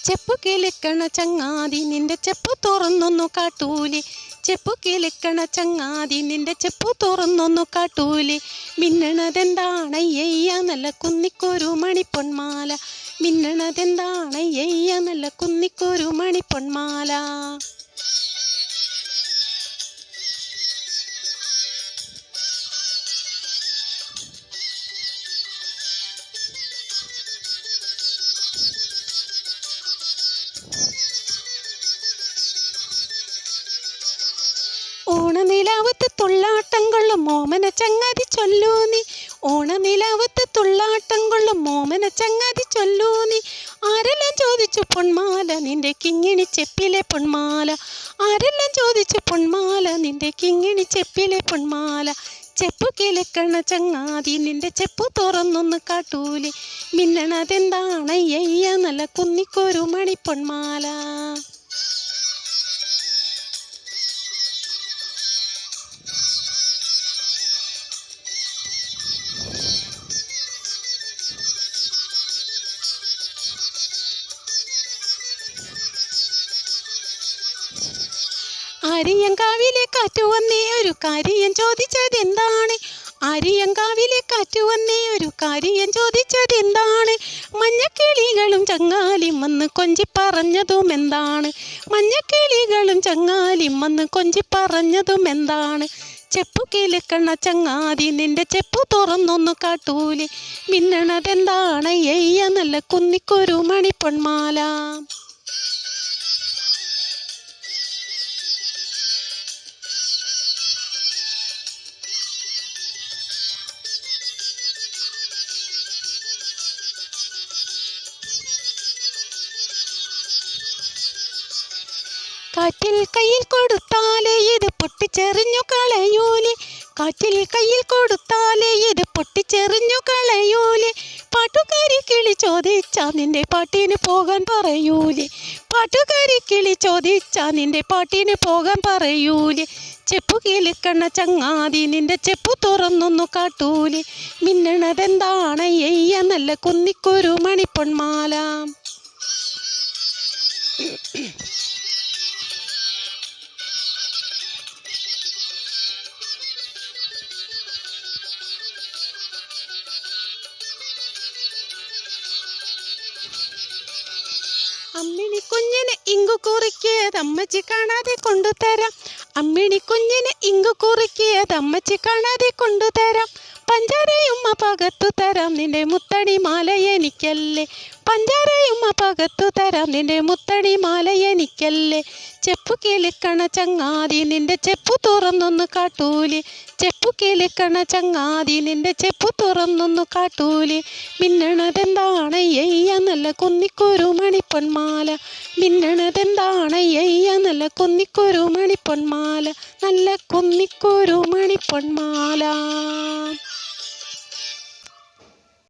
ചെപ്പു കിളിക്കണ ചങ്ങാതി നിന്റെ ചെപ്പു തുറന്നൊന്നു കാട്ടൂലേ, ചെപ്പു കിളിക്കണ ചങ്ങാതി നിന്റെ ചെപ്പു തുറന്നൊന്നു കാട്ടൂലേ. മിന്നണതെന്താണയ്യ നല്ല കുന്നിക്കൊരു മണിപ്പൊന്മാല, മിന്നണതെന്താണയ്യ നല്ല കുന്നിക്കൊരു മണിപ്പൊന്മാല. ഓണനിലാവത്ത് തുള്ളാട്ടം കൊള്ളും മോമന ചങ്ങാതി ചൊല്ലൂ നീ, ഓണനിലാവത്ത് തുള്ളാട്ടം കൊള്ളും മോമന ചങ്ങാതി ചൊല്ലൂ നീ. ആരെല്ലാം ചോദിച്ചു പൊന്മാല നിന്റെ കിങ്ങിണി ചെപ്പിലെ പൊന്മാല, ആരെല്ലാം ചോദിച്ചു പൊന്മാല നിന്റെ കിങ്ങിണി ചെപ്പിലെ പൊന്മാല. ചെപ്പു കിളിക്കണ ചങ്ങാതി നിന്റെ ചെപ്പു തുറന്നൊന്ന് കാട്ടൂലേ, മിന്നണതെന്താണയ്യ നല്ല കുന്നിക്കൊരു മണിപ്പൊന്മാല. ആര്യങ്കാവിലെ കാറ്റു വന്നേ ഒരു കാര്യം ചോദിച്ചതെന്താണ്, ആര്യങ്കാവിലെ കാറ്റു വന്നേ ഒരു കാര്യം ചോദിച്ചതെന്താണ്. മഞ്ഞക്കിളികളും ചങ്ങാലിയും വന്ന് കൊഞ്ചി പറഞ്ഞതും എന്താണ്, മഞ്ഞക്കിളികളും ചങ്ങാലിയും വന്ന് കൊഞ്ചി പറഞ്ഞതും എന്താണ്. ചെപ്പു കിളിക്കണ ചങ്ങാതി നിന്റെ ചെപ്പു തുറന്നൊന്നു കാട്ടൂലേ, മിന്നണതെന്താണയ്യ നല്ല കുന്നിക്കൊരു മണിപ്പൊന്മാല. കാറ്റിൽ കയ്യിൽ കൊടുത്താലേ ഇത് പൊട്ടിച്ചെറിഞ്ഞു കളയൂലേ, കാറ്റിൽ കയ്യിൽ കൊടുത്താലേ ഇത് പൊട്ടിച്ചെറിഞ്ഞു കളയൂലേ. പാട്ടുകാരി കിളി ചോദിച്ചാ നിന്റെ പാട്ടിന് പോകാൻ പറയൂലേ, പാട്ടുകാരി കിളി ചോദിച്ചാ നിന്റെ പാട്ടിന് പോകാൻ പറയൂലേ. ചെപ്പു കിളിക്കണ ചങ്ങാതി നിന്റെ ചെപ്പു തുറന്നൊന്നു കാട്ടൂലേ, മിന്നണതെന്താണയ്യ നല്ല കുന്നിക്കൊരു മണിപ്പൊന്മാല. അമ്മിണി കുഞ്ഞിന് ഇങ്കു കുറിക്കിയത് അമ്മച്ചി കാണാതെ കൊണ്ടുതരാം, അമ്മിണി കുഞ്ഞിന് ഇങ്കു കുറിക്കിയത് അമ്മച്ചി കാണാതെ കൊണ്ടുതരാം. പഞ്ചാരയുമ്മ പകർത്തു തരാം നിന്റെ മുത്തണി മാല എനിക്കല്ലേ, പഞ്ചാരയുമ്മ പകർത്തു തരാം നിന്റെ മുത്തണി മാല എനിക്കല്ലേ. ചെപ്പു കിളിക്കണ ചങ്ങാതി നിന്റെ ചെപ്പു തുറന്നൊന്നു കാട്ടൂലേ, ചെപ്പു കിളിക്കണ ചങ്ങാതി നിന്റെ ചെപ്പു തുറന്നൊന്നു കാട്ടൂലേ. മിന്നണതെന്താണയ്യ നല്ല കുന്നിക്കൊരു മണിപ്പൊന്മാല, മിന്നണതെന്താണയ്യ നല്ല കുന്നിക്കൊരു മണിപ്പൊന്മാല, നല്ല കുന്നിക്കൊരു മണിപ്പൊന്മാല.